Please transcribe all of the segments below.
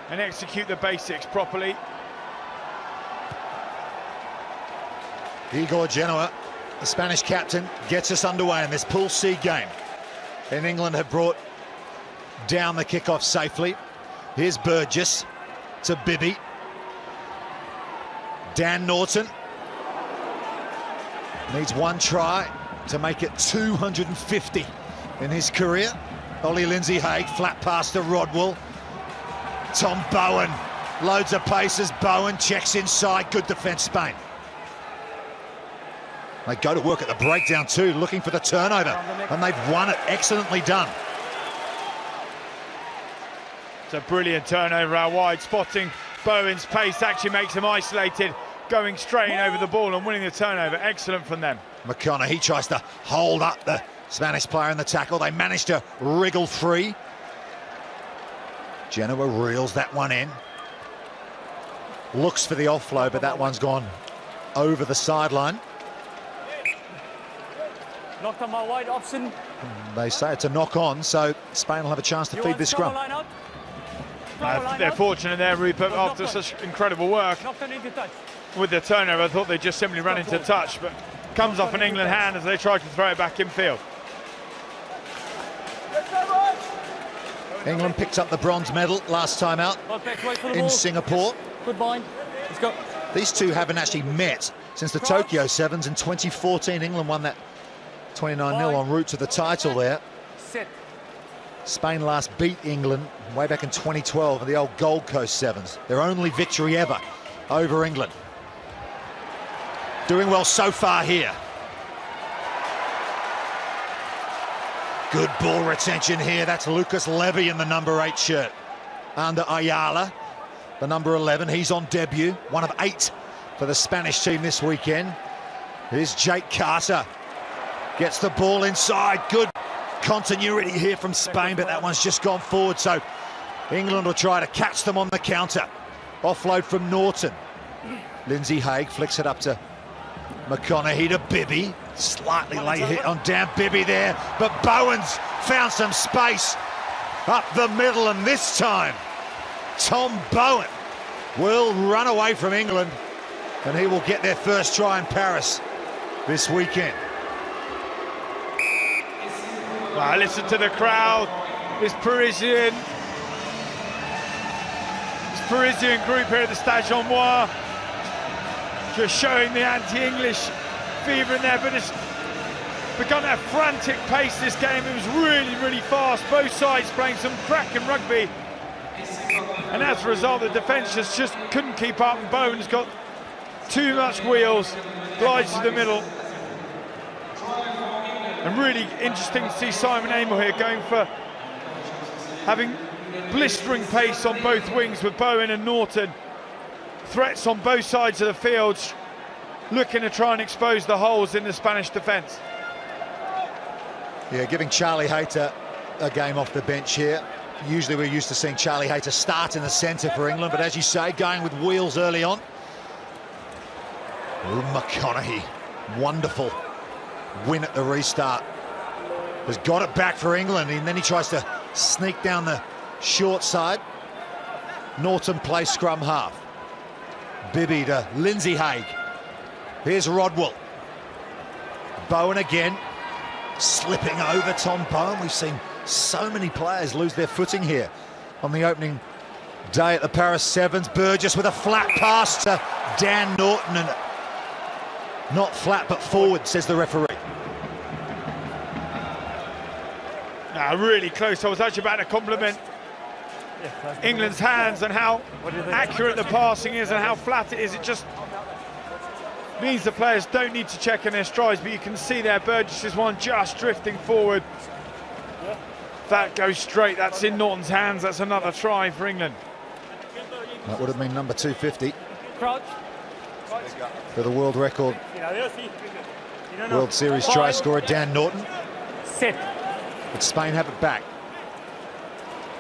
and execute the basics properly. Igor Genoa, the Spanish captain, gets us underway in this Pool C game. And England have brought down the kickoff safely. Here's Burgess to Bibby. Dan Norton needs one try to make it 250 in his career. Ollie Lindsay-Haig, flat pass to Rodwell. Tom Bowen, loads of paces. Bowen checks inside, good defence, Spain. They go to work at the breakdown too, looking for the turnover, and they've won it. Excellently done. It's a brilliant turnover out wide. Spotting Bowen's pace actually makes him isolated, going straight in over the ball and winning the turnover. Excellent from them. McConaughey tries to hold up the Spanish player in the tackle. They manage to wriggle free. Genoa reels that one in. Looks for the offload, but that one's gone over the sideline. Knocked on my wide option. They say it's a knock on, so Spain will have a chance to feed this scrum. They're fortunate there, Rupert, after such incredible work with the turnover. I thought they'd just simply run into touch, but comes off an England hand as they try to throw it back in field. England picked up the bronze medal last time out in Singapore. Good bind. Let's go. These two haven't actually met since the Tokyo Sevens in 2014. England won that 29-0 en route to the title there. Sit. Spain last beat England way back in 2012 at the old Gold Coast Sevens. Their only victory ever over England. Doing well so far here. Good ball retention here. That's Lucas Levy in the number 8 shirt. Under Ayala, the number 11. He's on debut, one of 8 for the Spanish team this weekend. Here's Jake Carter. Gets the ball inside. Good continuity here from Spain, but that one's just gone forward. So England will try to catch them on the counter. Offload from Norton. Lindsay-Haig flicks it up to McConaughey to Bibby. Slightly late hit on Dan Bibby there, but Bowen's found some space up the middle, and this time Tom Bowen will run away from England, and he will get their first try in Paris this weekend. Wow, listen to the crowd. This Parisian group here at the Stade Jean-Moi just showing the anti-English fever in there, but it's begun at a frantic pace this game. It was really, really fast. Both sides playing some cracking rugby. And as a result, the defence just couldn't keep up, and Bowen's got too much wheels, glides to the middle. And really interesting to see Simon Amell here going for having blistering pace on both wings with Bowen and Norton. Threats on both sides of the field, looking to try and expose the holes in the Spanish defence. Yeah, giving Charlie Hayter a game off the bench here. Usually we're used to seeing Charlie Hayter start in the centre for England, but as you say, going with wheels early on. Ooh, McConaughey, wonderful win at the restart. Has got it back for England, and then he tries to sneak down the short side. Norton plays scrum half. Bibby to Lindsay-Haig. Here's Rodwell. Bowen again, slipping over Tom Bowen. We've seen so many players lose their footing here on the opening day at the Paris Sevens. Burgess with a flat pass to Dan Norton, and not flat but forward, says the referee. Really close. I was actually about to compliment England's hands and how accurate the passing is and how flat it is. It just means the players don't need to check in their strides, but you can see there Burgess' one just drifting forward. That goes straight. That's in Norton's hands. That's another try for England. That would have been number 250 Crouch. for the world record World Series try scorer Dan Norton. Sit. But Spain have it back.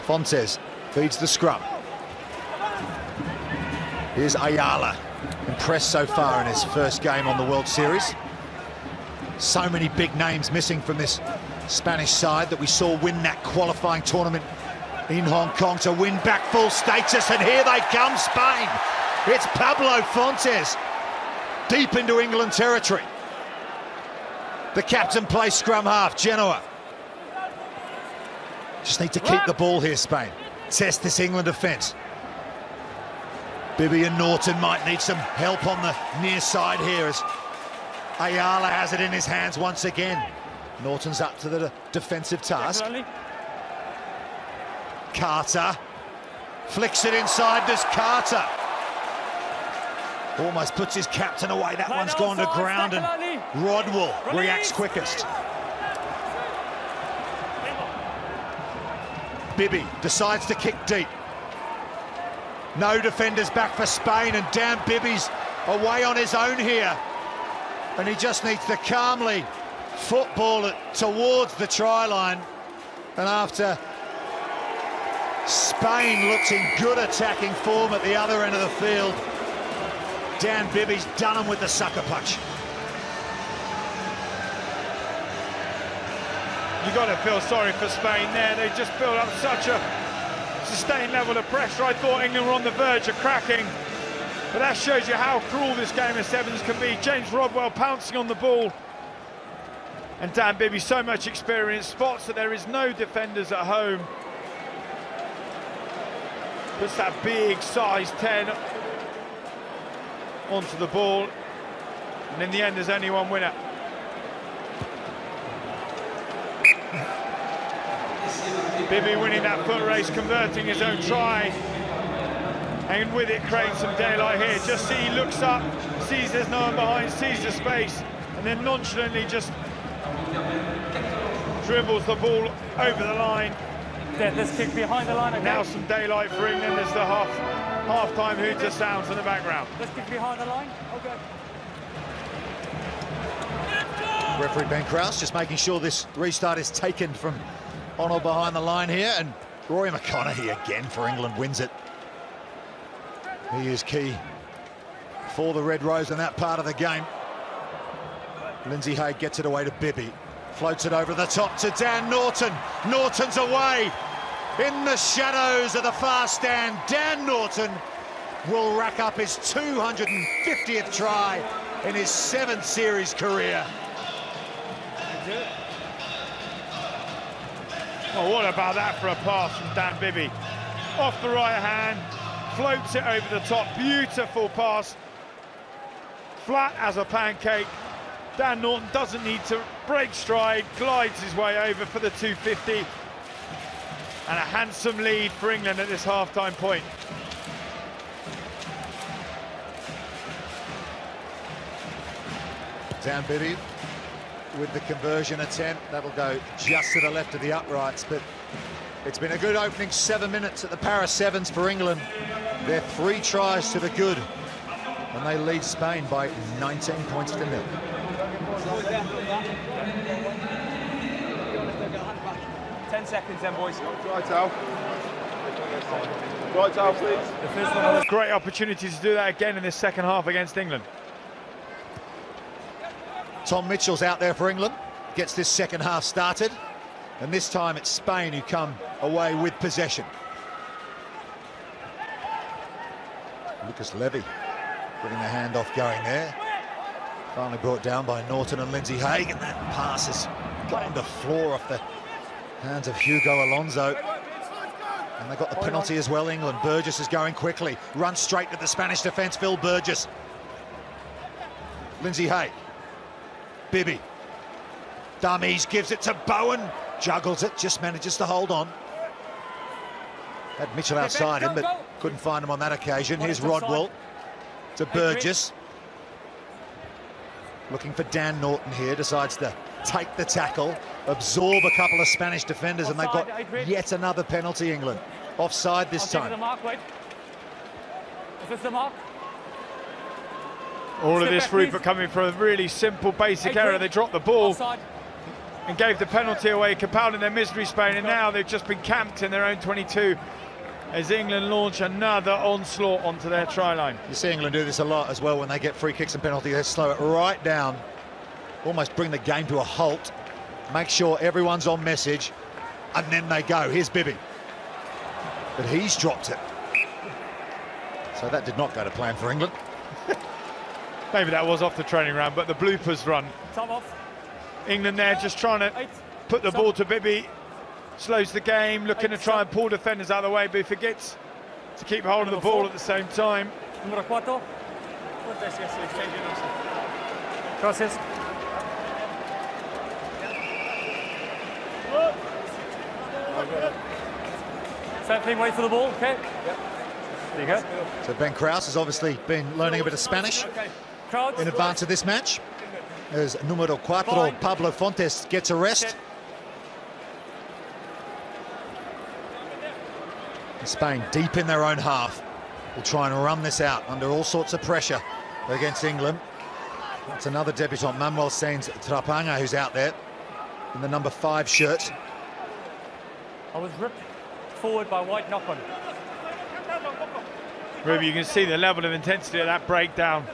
Fontes feeds the scrum. Here's Ayala, impressed so far in his first game on the World Series. So many big names missing from this Spanish side that we saw win that qualifying tournament in Hong Kong to win back full status, and here they come, Spain. It's Pablo Fontes deep into England territory. The captain plays scrum half, Genoa. Just need to keep the ball here, Spain. Test this England defence. Bibby and Norton might need some help on the near side here as Ayala has it in his hands once again. Norton's up to the defensive task. Carter flicks it inside, does Carter. Almost puts his captain away. That one's gone to ground, and Rodwell reacts quickest. Bibby decides to kick deep. No defenders back for Spain, and Dan Bibby's away on his own here. And he just needs to calmly football it towards the try line. And after Spain looks in good attacking form at the other end of the field, Dan Bibby's done him with the sucker punch. You've got to feel sorry for Spain there. They just built up such a sustained level of pressure. I thought England were on the verge of cracking, but that shows you how cruel this game of sevens can be. James Rodwell pouncing on the ball, and Dan Bibby, so much experience, spots that there is no defenders at home. Puts that big size 10 onto the ball, and in the end there's only one winner. Bibby winning that foot race, converting his own try, and with it creating some daylight here. Just see, he looks up, sees there's no one behind, sees the space, and then nonchalantly just dribbles the ball over the line. Let's kick behind the line again. Now some daylight for England as the half-time hooter sounds in the background. Let's kick behind the line. Okay. Referee Ben Krause just making sure this restart is taken from on or behind the line here, and Rory McConaughey again for England wins it. He is key for the Red Rose in that part of the game. Lindsay Hay gets it away to Bibby, floats it over the top to Dan Norton. Norton's away in the shadows of the far stand. Dan Norton will rack up his 250th try in his 7th series career. Oh, what about that for a pass from Dan Bibby? Off the right hand, floats it over the top, beautiful pass. Flat as a pancake. Dan Norton doesn't need to break stride, glides his way over for the 250. And a handsome lead for England at this half-time point. Dan Bibby with the conversion attempt. That'll go just to the left of the uprights, but it's been a good opening 7 minutes at the Paris Sevens for England. They're 3 tries to the good, and they lead Spain by 19 points to 0. 10 seconds then, boys. Right, Al. Right, Al, please. The first one. Great opportunity to do that again in this second half against England. Tom Mitchell's out there for England, gets this second half started, and this time it's Spain who come away with possession. Lucas Levy getting the handoff going there. Finally brought down by Norton and Lindsay Haig, and that pass has gone to floor off the hands of Hugo Alonso. And they got the penalty as well, England. Burgess is going quickly, runs straight to the Spanish defence, Phil Burgess. Lindsay Haig. Bibby. Dummies, gives it to Bowen. Juggles it, just manages to hold on. Had Mitchell outside him, but couldn't find him on that occasion. Here's Rodwell to Burgess. Looking for Dan Norton here, decides to take the tackle, absorb a couple of Spanish defenders, and they've got yet another penalty, England. Offside this time. The mark, wait. Is this the mark? All of this, Rupert, coming from a really simple, basic error. They dropped the ball and gave the penalty away, compounding their misery, Spain, and now they've just been camped in their own 22 as England launch another onslaught onto their try line. You see England do this a lot as well when they get free kicks and penalties. They slow it right down, almost bring the game to a halt, make sure everyone's on message, and then they go. Here's Bibby. but he's dropped it. So that did not go to plan for England. Maybe that was off the training round, but the bloopers run. Time off. England there just trying to put the ball to Bibby. Slows the game, looking to try and pull defenders out of the way, but he forgets to keep hold of the ball at the same time. Número 4. Gracias. Same thing, wait for the ball, okay? Yep. There you go. So Ben Krause has obviously been learning a bit of Spanish in advance of this match, as número 4, Pablo Fontes, gets a rest. Spain deep in their own half will try and run this out under all sorts of pressure against England. That's another debutant, Manuel Sainz Trapanga, who's out there in the number 5 shirt. I was ripped forward by White knock-on. Ruby, you can see the level of intensity of that breakdown.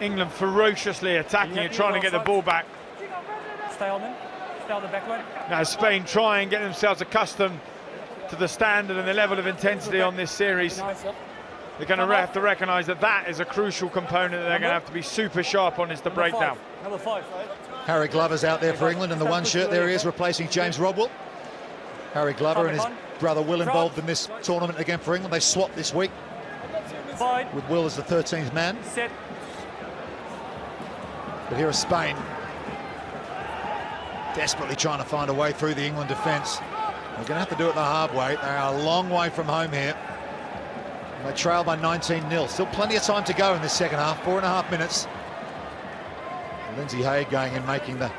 England ferociously attacking and trying to get the ball back. Stay on them. Stay on the back line. Now Spain try and get themselves accustomed to the standard and the level of intensity on this series. They're going to have to recognise that that is a crucial component that they're going to have to be super sharp on, is the breakdown. Number 5. Harry Glover's out there for England in the 1 shirt. There he is, replacing James Rodwell. Harry Glover and his brother Will involved in this tournament again for England. They swapped this week with Will as the 13th man. Set. But here is Spain, desperately trying to find a way through the England defence. They're going to have to do it the hard way. They are a long way from home here. They trail by 19-0. Still plenty of time to go in this second half, 4.5 minutes. Lindsay Hay going and making the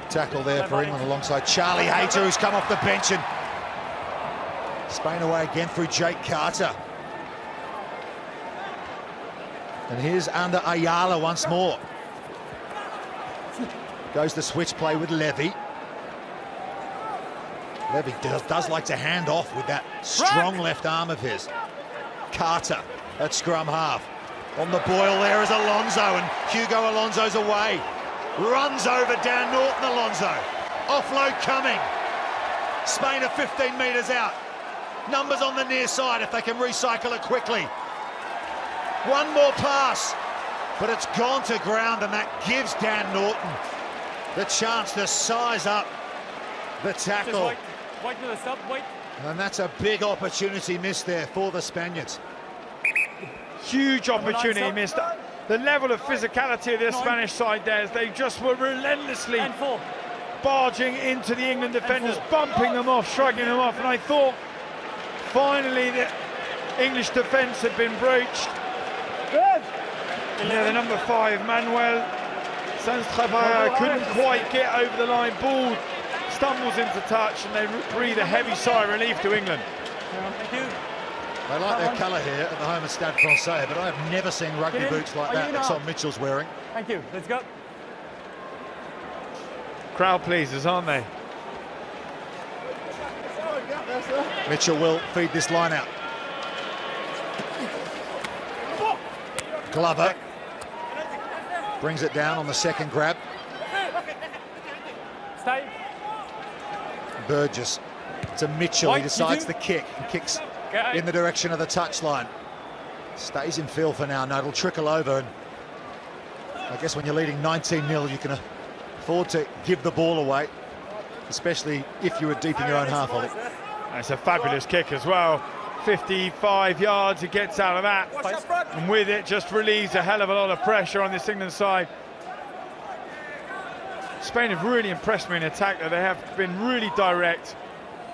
tackle there for England alongside Charlie Hayter, who's come off the bench, and Spain away again through Jake Carter. And here's Ander Ayala once more. Goes the switch play with Levy. Levy does like to hand off with that strong left arm of his. Carter at scrum half. On the boil there is Alonso, and Hugo Alonso's away. Runs over Dan Norton, Alonso. Offload coming. Spain are 15 metres out. Numbers on the near side if they can recycle it quickly. One more pass, but it's gone to ground, and that gives Dan Norton the chance to size up the tackle. Wait to the stop, wait. And that's a big opportunity missed there for the Spaniards. Huge opportunity missed. The level of physicality of the Spanish side there, as they just were relentlessly barging into the England defenders, bumping them off, shrugging them off, and I thought finally the English defence had been broached. Yeah, the number 5, Manuel Sainz Trapanga, couldn't quite get over the line. Ball stumbles into touch, and they breathe a heavy sigh of relief to England. Thank you. They like their colour here at the home of Stade Francais, but I have never seen rugby boots like that Tom Mitchell's wearing. Thank you. Let's go. Crowd pleasers, aren't they? Mitchell will feed this line out. Glover brings it down on the second grab. Stay. Burgess to Mitchell. He decides the kick and kicks in the direction of the touchline. Stays in field for now. No, it'll trickle over, and I guess when you're leading 19-0, you can afford to give the ball away, especially if you were deep in your own half of it. That's a fabulous kick as well. 55 yards, he gets out of that, and with it just relieves a hell of a lot of pressure on this England side. Spain have really impressed me in attack, though. They have been really direct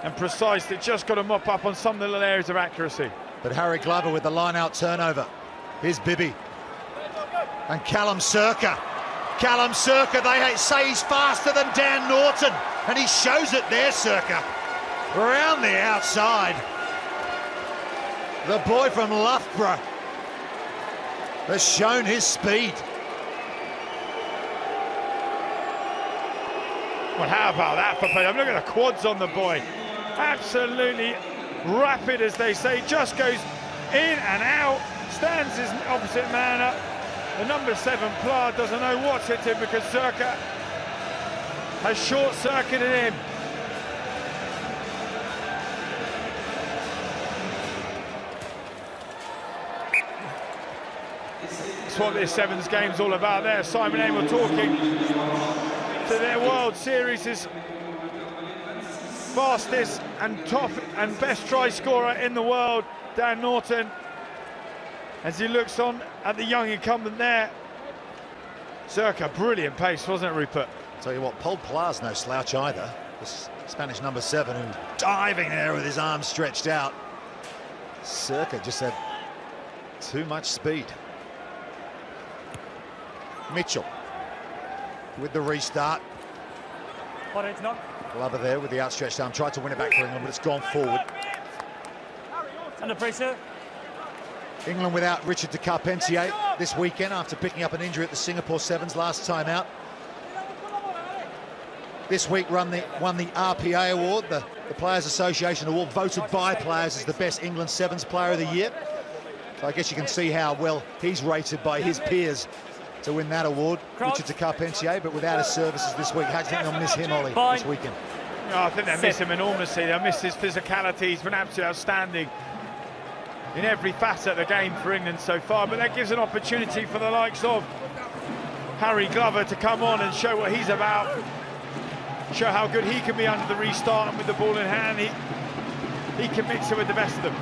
and precise. They just got to mop up on some little areas of accuracy. But Harry Glover with the line-out turnover. Here's Bibby. And Callum Circa. Callum Circa, they say he's faster than Dan Norton, and he shows it there, Circa. Around the outside. The boy from Loughborough has shown his speed. Well, how about that for play? I'm looking at the quads on the boy. Absolutely rapid, as they say. Just goes in and out. Stands his opposite man up. The number 7 Pla doesn't know what's hit him, because Circa has short-circuited him. That's what this Sevens game's all about there. Simon Amell talking to their World Series' fastest and top and best try scorer in the world, Dan Norton, as he looks on at the young incumbent there. Circa, brilliant pace, wasn't it, Rupert? Tell you what, Paul Pilar's no slouch either. The Spanish number 7, who's diving there with his arms stretched out. Circa just had too much speed. Mitchell with the restart. But it's not. Glover there with the outstretched arm, tried to win it back for England, but it's gone forward. Under pressure. England without Richard de Carpentier this weekend after picking up an injury at the Singapore Sevens last time out. This week won the RPA award, the Players Association award, voted by players as the best England Sevens player of the year. So I guess you can see how well he's rated by his peers to win that award, Richard de Carpentier, but without his services this week. How do you think they'll miss him, Ollie, this weekend? Oh, I think they'll miss him enormously. They'll miss his physicality. He's been absolutely outstanding in every facet of the game for England so far, but that gives an opportunity for the likes of Harry Glover to come on and show what he's about, show how good he can be under the restart, and with the ball in hand, he can mix it with the best of them.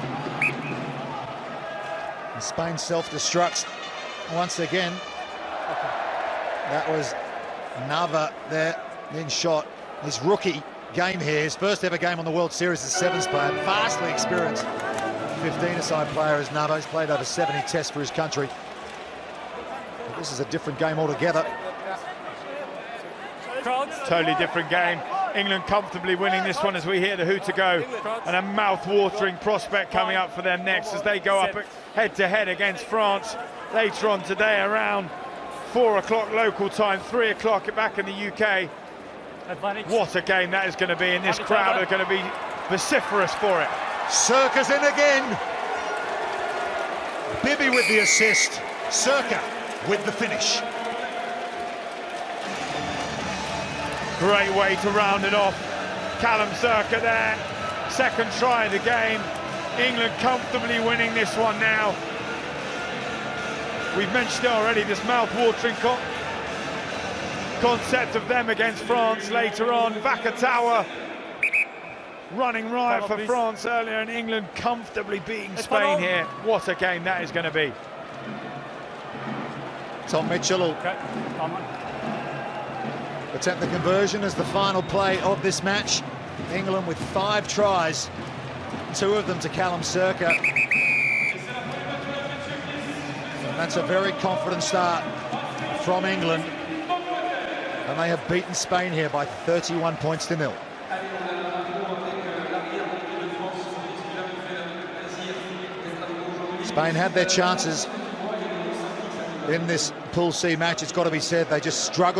And Spain self-destructs once again. That was Nava there in shot. His rookie game here, his first ever game on the World Series as a Sevens player, vastly experienced 15-a-side player as Nava. He's played over 70 tests for his country. But this is a different game altogether. Totally different game. England comfortably winning this one as we hear the hooter go, and a mouth-watering prospect coming up for them next as they go up head-to-head against France later on today around 4 o'clock local time, 3 o'clock back in the UK. What a game that is going to be, and this crowd are going to be vociferous for it. Circa's in again. Bibby with the assist. Circa with the finish. Great way to round it off. Callum Circa there. Second try of the game. England comfortably winning this one now. We've mentioned it already, this mouth-watering concept of them against France later on. Vakatawa running riot for France earlier, and England comfortably beating Spain here. What a game that is going to be. Tom Mitchell will attempt the conversion as the final play of this match. England with 5 tries, 2 of them to Callum Circa. And that's a very confident start from England. And they have beaten Spain here by 31 points to 0. Spain had their chances in this Pool C match, it's got to be said. They just struggled.